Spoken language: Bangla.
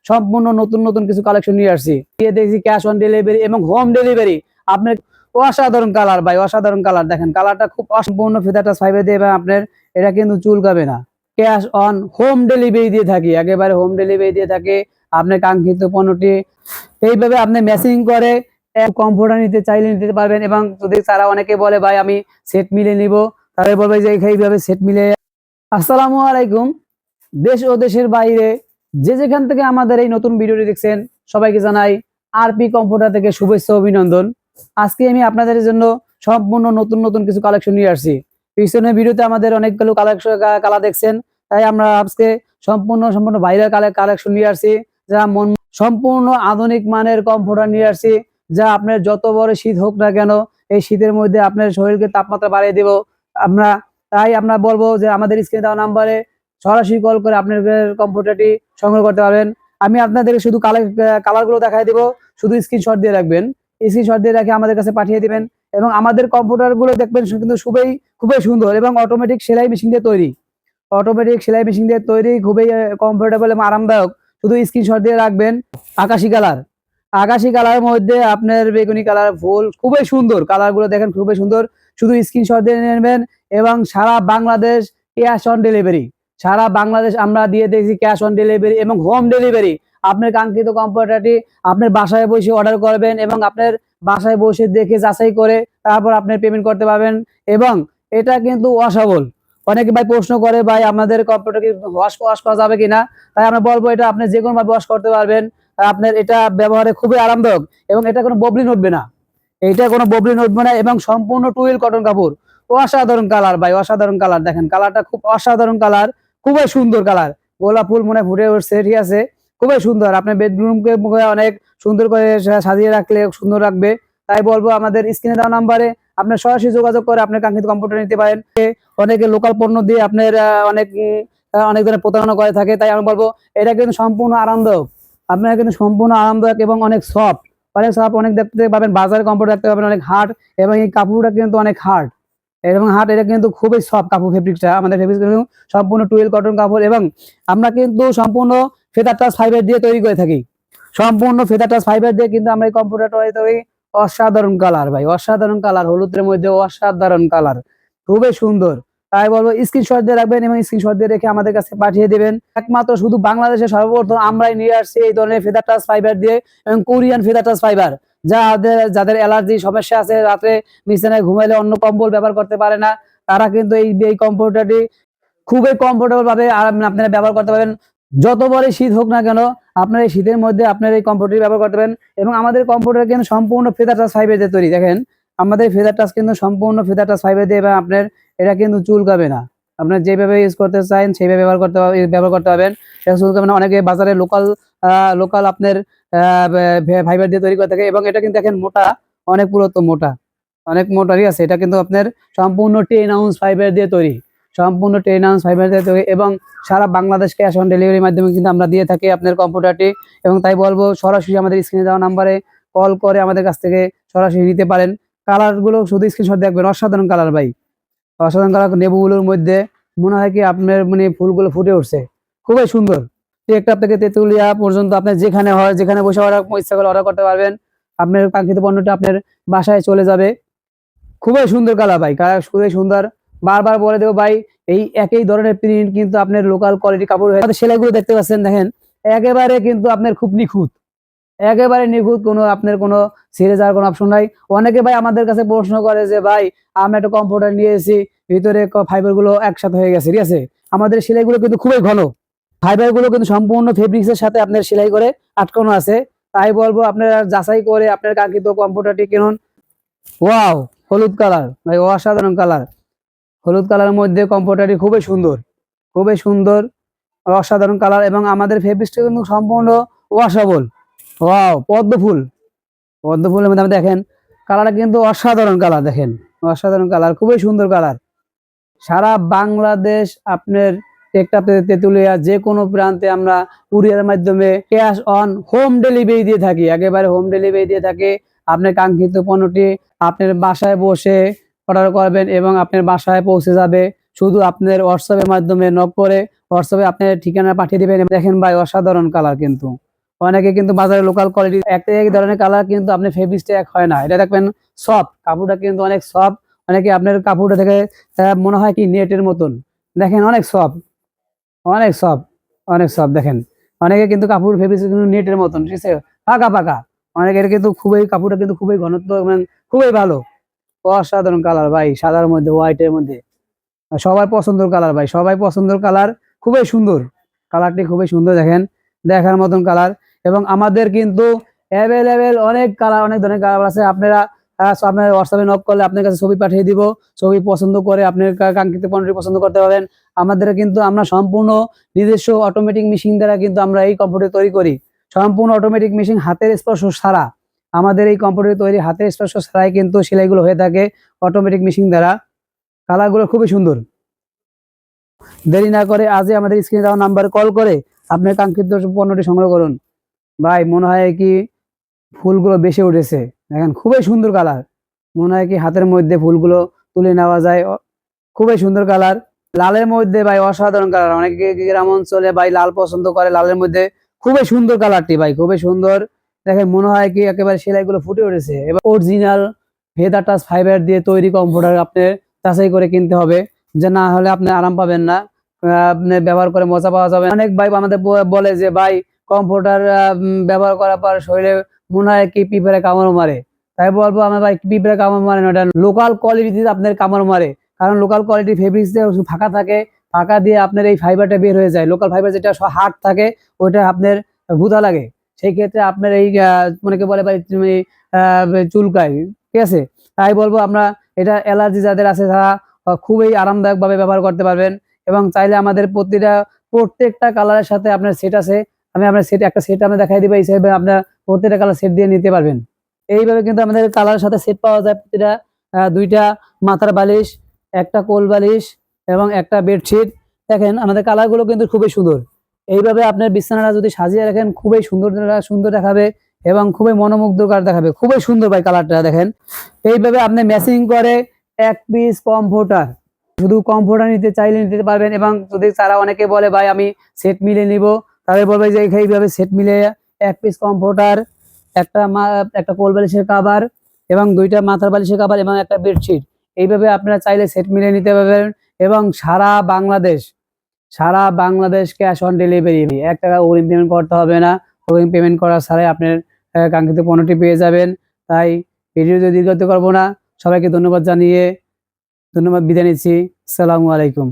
সম্পূর্ণ নতুন নতুন কিছু কালেকশন নিয়ে আসছি। দিয়ে দেখছি ক্যাশ অন ডেলিভারি এবং হোম ডেলিভারি। আপনার অসাধারণ কালার ভাই, অসাধারণ কালার। দেখেন কালারটা খুব সম্পূর্ণ ফিতা টাচ ফাইবার দিয়ে এবং আপনার এটা কিন্তু চুলকাবে না। ক্যাশ অন হোম ডেলিভারি দিয়ে থাকি, একেবারে হোম ডেলিভারি দিয়ে থাকে। আপনার কাঙ্ক্ষিত পণ্যটি এইভাবে আপনি ম্যাচিং করে কমফোর্টার নিতে চাইলে নিতে পারবেন। এবং যদি তারা অনেকে বলে ভাই আমি সেট মিলে নিব, তাহলে বলবে যে এইভাবে সেট মিলে। আসসালামু আলাইকুম। দেশ ও দেশের বাইরে যে যেখান থেকে আমাদের এই নতুন ভিডিওটি দেখছেন সবাইকে জানাই আরপি কমফোর্টার থেকে শুভেচ্ছা অভিনন্দন। আজকে আমি আপনাদের জন্য সম্পূর্ণ নতুন নতুন কিছু কালেকশন নিয়ে আসছি। পিছনের ভিডিওতে আমাদের অনেকগুলো কালার দেখছেন, তাই আমরা আজকে সম্পূর্ণ ভাইরাল কালেকশন নিয়ে আসছি, যা সম্পূর্ণ আধুনিক মানের কমফোর্টার নিয়ে আসছি, যা আপনার যত বড় শীত হোক না কেন এই শীতের মধ্যে আপনার শরীরকে তাপমাত্রা বাড়িয়ে দেব আমরা। তাই আমরা বলবো যে আমাদের স্ক্রিনে দেওয়া নাম্বারে সরাসরি কল করে আপনার কম্পিউটারটি সংগ্রহ করতে পারবেন। আমি আপনাদেরকে শুধু কালারগুলো দেখাই দেবো, শুধু স্ক্রিনশট দিয়ে রাখবেন। স্ক্রিনশট দিয়ে রেখে আমাদের কাছে পাঠিয়ে দিবেন। এবং আমাদের কম্পিউটারগুলো দেখবেন কিন্তু খুবই সুন্দর এবং অটোমেটিক সেলাই মেশিন দিয়ে তৈরি। অটোমেটিক সেলাই মেশিন দিয়ে তৈরি, খুবই কমফোর্টেবল এবং আরামদায়ক। শুধু স্ক্রিনশট দিয়ে রাখবেন। আকাশি কালার, আকাশি কালারের মধ্যে আপনার বেগুনি কালার ফুল, খুবই সুন্দর কালারগুলো দেখেন, খুবই সুন্দর। শুধু স্ক্রিনশট দিয়ে নেবেন এবং সারা বাংলাদেশ ক্যাশ অন ডেলিভারি। সারা বাংলাদেশ আমরা দিয়ে দিয়েছি ক্যাশ অন ডেলিভারি এবং হোম ডেলিভারি। আপনার কাঙ্ক্ষিত কম্পিউটারটি আপনার বাসায় বসে অর্ডার করবেন এবং আপনার বাসায় বসে দেখে যাচাই করে তারপর আপনি পেমেন্ট করতে পারবেন। এবং এটা কিন্তু ওয়াশেবল। অনেকে ভাই প্রশ্ন করে ভাই আমাদের কম্পিউটার কি ওয়াশ করা যাবে কিনা, তাই আমরা বলবো এটা আপনি যে কোনো ভাবে ওয়াশ করতে পারবেন। আপনার এটা ব্যবহারে খুবই আরামদায়ক এবং এটা কোনো ববলিন উঠবে না, এটা কোনো ববলিন উঠবে না। এবং সম্পূর্ণ টুইল কটন কাপড়। অসাধারণ কালার ভাই, অসাধারণ কালার। দেখেন কালারটা খুব অসাধারণ কালার, খুবই সুন্দর কালার। গোলাপ ফুল মনে ফুটে উঠছে, ঠিক আছে, খুবই সুন্দর। আপনার বেডরুমকে অনেক সুন্দর করে সাজিয়ে রাখলে সুন্দর রাখবে। তাই বলবো আমাদের স্ক্রিনে দেওয়া নাম্বারে আপনার সরাসরি যোগাযোগ করে আপনার কাঙ্ক্ষিত কম্পিউটার নিতে পারেন। অনেকে লোকাল পণ্য দিয়ে আপনার অনেক ধরনের প্রতারণা করে থাকে, তাই আমি বলবো এটা কিন্তু সম্পূর্ণ আরামদায়ক। আপনারা কিন্তু সম্পূর্ণ আরামদায়ক এবং অনেক সফট, অনেক দেখতে পাবেন। বাজারে কম্পিউটার দেখতে পাবেন অনেক হার্ড, এবং এই কাপড়টা কিন্তু অনেক হার্ড এবং এটা কিন্তু খুবই সফট কাপড়। ফেব্রিকটা আমাদের ফেব্রিক সম্পূর্ণ টুয়েল কটন কাপড় এবং আমরা কিন্তু সম্পূর্ণ ফেদার টাচ ফাইবার দিয়ে তৈরি করে থাকি। সম্পূর্ণ ফেদার টাচ ফাইবার দিয়ে কিন্তু আমরা এই কম্পিউটারটা তৈরি। অসাধারণ কালার ভাই, অসাধারণ কালার। হলুদের মধ্যে অসাধারণ কালার, খুবই সুন্দর। তাই বলবো স্ক্রিনশট দিয়ে রাখবেন এবং স্ক্রিনশট দিয়ে রেখে আমাদের কাছে পাঠিয়ে দিবেন। একমাত্র শুধু বাংলাদেশে সর্বপ্রথম আমরাই নিয়ে আসছি এই ধরনের ফেদার টাচ ফাইবার দিয়ে, এবং কোরিয়ান ফেদার টাচ ফাইবার। যাদের অ্যালার্জি সমস্যা আছে, রাতে বিছানায় ঘুমাইলে অন্য কম্বল ব্যবহার করতে পারে না, তারা কিন্তু এই কম্পিউটারটি খুবই কমফোর্টেবল ভাবে আপনারা ব্যবহার করতে পারেন। যত বড় শীত হোক না কেন আপনার এই শীতের মধ্যে আপনার এই কম্পিউটার ব্যবহার করতে পারেন। এবং আমাদের কম্পিউটার কিন্তু সম্পূর্ণ ফেদার টাচ ফাইবার দিয়ে তৈরি। দেখেন আমাদের ফেদার টাচ কিন্তু সম্পূর্ণ ফেদার টাচ ফাইবার দিয়ে, এবং আপনার এটা কিন্তু চুলকাবে না। আপনার যেভাবে ইউজ করতে চান সেইভাবে ব্যবহার করতে পারবেন। এটা চুলকাবে না। অনেকে বাজারে লোকাল আপনার ফাইবার দিয়ে তৈরি করে থাকে, এবং এটা কিন্তু দেখেন মোটা, অনেক পুরোত্ব মোটা, অনেক মোটা, ঠিক আছে। এটা কিন্তু আপনার সম্পূর্ণ 10 আউন্স ফাইবার দিয়ে তৈরি, সম্পূর্ণ 10 আউন্স ফাইবার দিয়ে তৈরি। এবং সারা বাংলাদেশ ক্যাশ অন ডেলিভারির মাধ্যমে কিন্তু আমরা দিয়ে থাকি আপনার কম্পিউটারটি। এবং তাই বলবো সরাসরি আমাদের স্ক্রিনে দেওয়া নাম্বারে কল করে আমাদের কাছ থেকে সরাসরি নিতে পারেন। কালারগুলো শুধু স্ক্রিনশট দেখবেন। অসাধারণ কালার ভাই, অসাধারণ কালার। নেবুগুলোর মধ্যে মনে হয় কি আপনার ফুলগুলো ফুটে উঠছে, খুবই সুন্দর। টেকটাপ থেকে তেতুলিয়া পর্যন্ত আপনার যেখানে হয়, যেখানে বসে ইচ্ছা করে অর্ডার করতে পারবেন। আপনার কাঙ্ক্ষিত পণ্যটা আপনার বাসায় চলে যাবে। খুবই সুন্দর কালার ভাই, কালার খুবই সুন্দর। বারবার বলে দেবো ভাই, এই একই ধরনের প্রিন্ট কিন্তু আপনার লোকাল কোয়ালিটি কাপড়। সেলাইগুলো দেখতে পাচ্ছেন, দেখেন একেবারে কিন্তু আপনার খুব নিখুঁত, একেবারে নিখুঁত। কোনো ছিঁড়ে যাওয়ার কোনো অপশন নাই। অনেকে ভাই আমাদের কাছে প্রশ্ন করে যে ভাই আমি একটা কম্পিউটার নিয়ে এসেছি, ভিতরে ফাইবার গুলো একসাথে হয়ে গেছে, ঠিক আছে। আমাদের সেলাইগুলো কিন্তু খুবই ঘন, ফাইবার গুলো কিন্তু সম্পূর্ণ ফেব্রিক্স এর সাথে আপনার সেলাই করে আটকানো আছে। তাই বলবো আপনারা যাচাই করে আপনার কাঙ্ক্ষিত কম্পিউটারটি কিনুন। ওয়াও, হলুদ কালার ভাই, অসাধারণ কালার। হলুদ কালারের মধ্যে কম্পিউটারটি খুবই সুন্দর, খুবই সুন্দর, অসাধারণ কালার। এবং আমাদের ফেব্রিক্সটা কিন্তু সম্পূর্ণ ওয়াশেবল। ওয়াও, পদ্মফুলের মধ্যে দেখেন কালারটা কিন্তু অসাধারণ কালার। দেখেন অসাধারণ কালার, খুবই সুন্দর কালার। সারা বাংলাদেশ আপনার একটা তেতুলিয়া যে কোনো প্রান্তে আমরা কুরিয়ারের মাধ্যমে ক্যাশ অন হোম ডেলিভারি দিয়ে থাকি, একেবারে হোম ডেলিভারি দিয়ে থাকি। আপনার কাঙ্ক্ষিত পণ্যটি আপনার বাসায় বসে অর্ডার করবেন এবং আপনার বাসায় পৌঁছে যাবে। শুধু আপনার হোয়াটসঅ্যাপের মাধ্যমে নক করে হোয়াটসঅ্যাপে আপনার ঠিকানা পাঠিয়ে দিবেন। দেখেন ভাই অসাধারণ কালার কিন্তু, অনেকে কিন্তু বাজারে লোকাল কোয়ালিটি একটা এক ধরনের কালার কিন্তু আপনি ফেব্রিক্সটা এক হয় না, এটা দেখবেন সফট, কাপড়টা কিন্তু অনেক সফট। অনেকে আপনার কাপড়টা থেকে মনে হয় কি নেটের মতন, দেখেন অনেক সফট, অনেক সফট, অনেক সফট দেখেন। অনেকে কিন্তু কাপড় ফেব্রিক্স কিন্তু নেটের মতন, ঠিক আছে, পাকা পাকা। অনেকের কিন্তু খুবই কাপড়টা কিন্তু খুবই ঘনত্ব এবং খুবই ভালো। অসাধারণ কালার ভাই, সাদার মধ্যে হোয়াইটের মধ্যে, সবার পছন্দের কালার ভাই, সবাই পছন্দের কালার, খুবই সুন্দর। কালারটি খুবই সুন্দর দেখেন, দেখার মতন কালার। এবং আমাদের কিন্তু অ্যাভেলেবেল অনেক কালার, অনেক ধরনের কালার আছে। আপনারা আপনার হোয়াটসঅ্যাপে নক করলে আপনার কাছে ছবি পাঠিয়ে দিব, ছবি পছন্দ করে আপনার কাঙ্ক্ষিত পণ্যটি পছন্দ করতে পারবেন। আমাদের কিন্তু আমরা সম্পূর্ণ নিজস্ব অটোমেটিক মেশিন দ্বারা কিন্তু আমরা এই কম্পিউটার তৈরি করি, সম্পূর্ণ অটোমেটিক মেশিন, হাতের স্পর্শ ছাড়া। আমাদের এই কম্পিউটার তৈরি হাতের স্পর্শ ছাড়াই কিন্তু সেলাইগুলো হয়ে থাকে অটোমেটিক মেশিন দ্বারা। কালারগুলো খুবই সুন্দর। দেরি না করে আজই আমাদের স্ক্রিনে দেওয়া নাম্বারে কল করে আপনার কাঙ্ক্ষিত পণ্যটি সংগ্রহ করুন। ভাই মনে হয় কি ফুলগুলো বেশি উঠেছে, দেখেন খুবই সুন্দর কালার, মনে হয় কি হাতের মধ্যে ফুলগুলো তুলে নেওয়া যায়। খুবই সুন্দর কালার, লালের মধ্যে ভাই অসাধারণ কালার। অনেকে গ্রাম অঞ্চলে ভাই লাল পছন্দ করে, লালের মধ্যে খুবই সুন্দর কালারটি ভাই, খুবই সুন্দর। দেখেন মনে হয় কি একেবারে সেলাইগুলো ফুটে উঠেছে। এবার অরিজিনাল ভেদা টাচ ফাইবার দিয়ে তৈরি কম্পিউটার আপনি যাচাই করে কিনতে হবে, যে না হলে আপনি আরাম পাবেন না, আপনি ব্যবহার করে মজা পাওয়া যাবে। অনেক ভাই আমাদের বলে যে ভাই কম্পিউটার ব্যবহার করার পর শরীরে মনে হয় কি পিঁপড়ে কামড় মারে। তাই বলবো আমার ভাই পিঁপড়ে কামড় মারে না, ওটা লোকাল কোয়ালিটি আপনার কামড় মারে। কারণ লোকাল কোয়ালিটি ফেব্রিক্স ফাঁকা থাকে, ফাঁকা দিয়ে আপনার এই ফাইবারটা বের হয়ে যায়। লোকাল ফাইবার যেটা হার্ড থাকে ওইটা আপনার গুঁতা লাগে, সেই ক্ষেত্রে আপনার এই অনেকে বলে ভাই তুমি চুলকায়, ঠিক আছে। তাই বলবো আমরা এটা অ্যালার্জি যাদের আছে তারা খুবই আরামদায়ক ভাবে ব্যবহার করতে পারবেন। এবং চাইলে আমাদের প্রত্যেকটা কালারের সাথে আপনার সেট আছে, আমি আপনার সেট একটা সেট আমরা দেখাই দিবো, এই হিসেবে আপনার প্রত্যেকটা কালার সেট দিয়ে নিতে পারবেন। এইভাবে কিন্তু আমাদের কালারের সাথে সেট পাওয়া যায় প্রতিটা, দুইটা মাথার বালিশ, একটা কোল বালিশ এবং একটা বেডশিট। দেখেন আমাদের কালারগুলো কিন্তু খুবই সুন্দর। এইভাবে আপনার বিছানাটা যদি সাজিয়ে রাখেন খুবই সুন্দর সুন্দর দেখাবে এবং খুবই মনোমুগ্ধকর দেখাবে। খুবই সুন্দর ভাই কালারটা দেখেন। এইভাবে আপনি ম্যাচিং করে এক পিস কমফোর্টার, শুধু কমফোর্টার নিতে চাইলে নিতে পারবেন। এবং যদি তারা অনেকে বলে ভাই আমি সেট মিলে নিব, তাহলে বলবে যে এইভাবে সেট মিলে এক পিস কমফোর্টার, একটা কোল বালিশের কাভার এবং দুইটা মাথার বালিশের কাভার এবং একটা বেডশিট, এইভাবে আপনারা চাইলে সেট মিলে নিতে পারবেন। এবং সারা বাংলাদেশ ক্যাশ অন ডেলিভারি, 1 টাকা অগ্রিম পেমেন্ট করতে হবে না। অগ্রিম পেমেন্ট করা ছাড়াই আপনার কাঙ্ক্ষিত পণ্যটি পেয়ে যাবেন। তাই ভিডিওতে দীর্ঘায়িত করবো না, সবাইকে ধন্যবাদ জানিয়ে বিদায় নিচ্ছি। আসসালামু আলাইকুম।